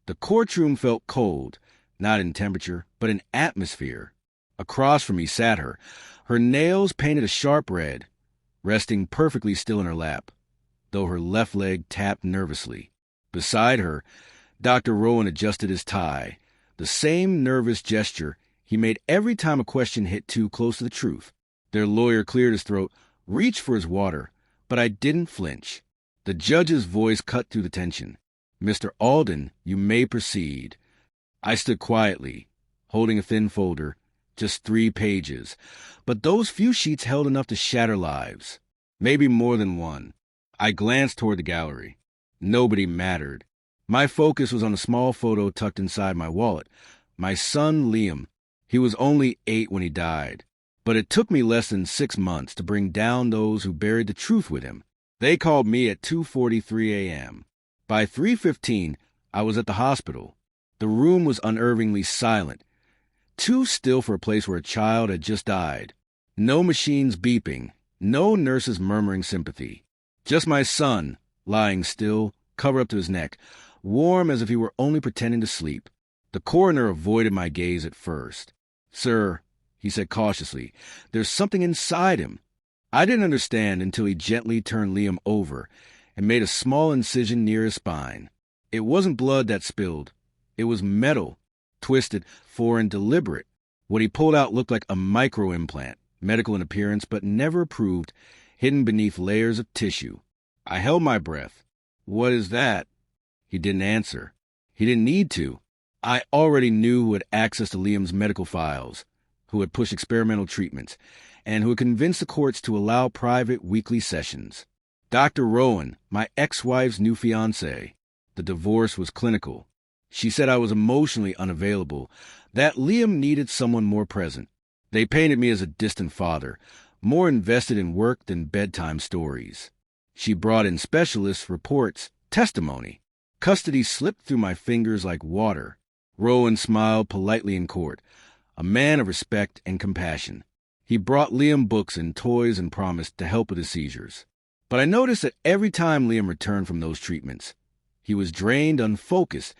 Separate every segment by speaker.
Speaker 1: The courtroom felt cold, not in temperature, but in atmosphere. Across from me sat her nails painted a sharp red, resting perfectly still in her lap, though her left leg tapped nervously. Beside her, Dr. Rowan adjusted his tie, the same nervous gesture he made every time a question hit too close to the truth. Their lawyer cleared his throat, reached for his water, but I didn't flinch. The judge's voice cut through the tension. "Mr. Alden, you may proceed." I stood quietly, holding a thin folder, just 3 pages, but those few sheets held enough to shatter lives. Maybe more than one. I glanced toward the gallery. Nobody mattered. My focus was on a small photo tucked inside my wallet. My son, Liam. He was only 8 when he died. But it took me less than 6 months to bring down those who buried the truth with him. They called me at 2:43 a.m. By 3:15, I was at the hospital. The room was unnervingly silent, too still for a place where a child had just died. No machines beeping, no nurses murmuring sympathy. Just my son, lying still, cover up to his neck, warm as if he were only pretending to sleep. The coroner avoided my gaze at first. "Sir," he said cautiously, "there's something inside him." I didn't understand until he gently turned Liam over and made a small incision near his spine. It wasn't blood that spilled. It was metal, twisted, foreign, deliberate. What he pulled out looked like a micro-implant, medical in appearance but never approved, hidden beneath layers of tissue. I held my breath. "What is that?" He didn't answer. He didn't need to. I already knew who had access to Liam's medical files, who had pushed experimental treatments, and who had convinced the courts to allow private weekly sessions. Dr. Rowan, my ex-wife's new fiancé. The divorce was clinical. She said I was emotionally unavailable, that Liam needed someone more present. They painted me as a distant father, more invested in work than bedtime stories. She brought in specialists, reports, testimony. Custody slipped through my fingers like water. Rowan smiled politely in court, a man of respect and compassion. He brought Liam books and toys and promised to help with his seizures. But I noticed that every time Liam returned from those treatments, he was drained, unfocused,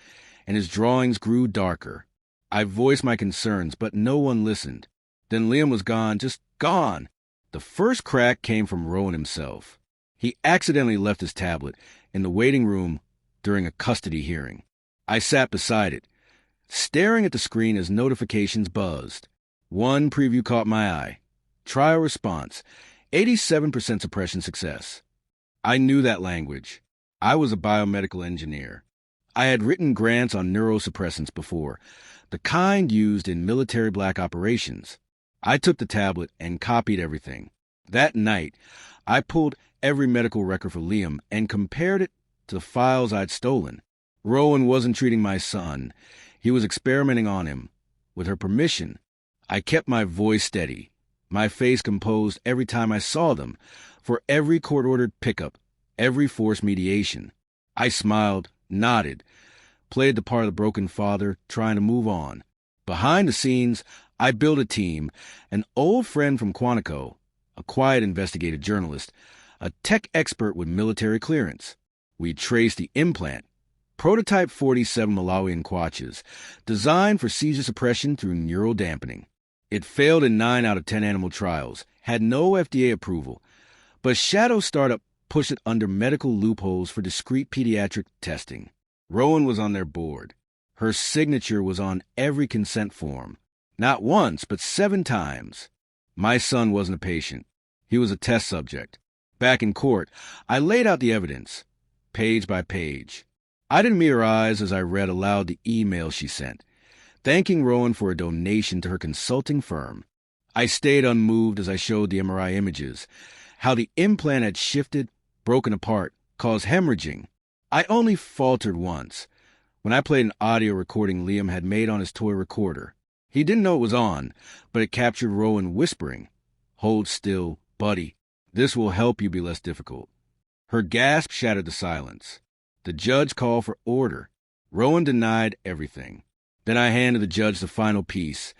Speaker 1: and his drawings grew darker. I voiced my concerns, but no one listened. Then Liam was gone, just gone. The first crack came from Rowan himself. He accidentally left his tablet in the waiting room during a custody hearing. I sat beside it, staring at the screen as notifications buzzed. One preview caught my eye. Trial response, 87% suppression success. I knew that language. I was a biomedical engineer. I had written grants on neurosuppressants before, the kind used in military black operations. I took the tablet and copied everything. That night, I pulled every medical record for Liam and compared it to the files I'd stolen. Rowan wasn't treating my son. He was experimenting on him. With her permission, I kept my voice steady, my face composed every time I saw them, for every court-ordered pickup, every forced mediation. I smiled, nodded, played the part of the broken father trying to move on. Behind the scenes, I built a team, an old friend from Quantico, a quiet investigative journalist, a tech expert with military clearance. We traced the implant, prototype 47 Malawian Quatches, designed for seizure suppression through neural dampening. It failed in 9 out of 10 animal trials, had no FDA approval, but Shadow Startup pushed it under medical loopholes for discrete pediatric testing. Rowan was on their board. Her signature was on every consent form. Not once, but 7 times. My son wasn't a patient. He was a test subject. Back in court, I laid out the evidence, page by page. I didn't meet her eyes as I read aloud the email she sent, thanking Rowan for a donation to her consulting firm. I stayed unmoved as I showed the MRI images, how the implant had shifted, broken apart, caused hemorrhaging. I only faltered once, when I played an audio recording Liam had made on his toy recorder. He didn't know it was on, but it captured Rowan whispering, "Hold still, buddy. This will help you be less difficult." Her gasp shattered the silence. The judge called for order. Rowan denied everything. Then I handed the judge the final piece,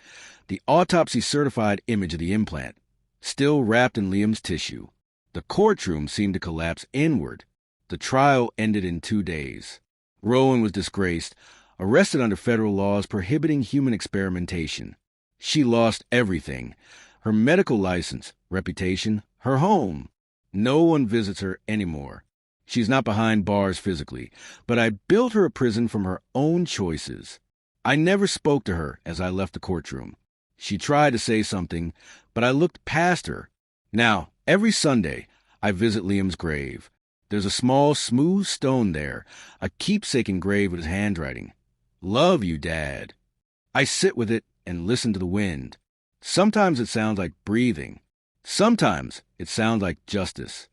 Speaker 1: the autopsy-certified image of the implant, still wrapped in Liam's tissue. The courtroom seemed to collapse inward. The trial ended in 2 days. Rowan was disgraced, arrested under federal laws prohibiting human experimentation. She lost everything: her medical license, reputation, her home. No one visits her anymore. She's not behind bars physically, but I built her a prison from her own choices. I never spoke to her as I left the courtroom. She tried to say something, but I looked past her. Now, every Sunday, I visit Liam's grave. There's a small, smooth stone there, a keepsake engraved with his handwriting. "Love you, Dad." I sit with it and listen to the wind. Sometimes it sounds like breathing. Sometimes it sounds like justice.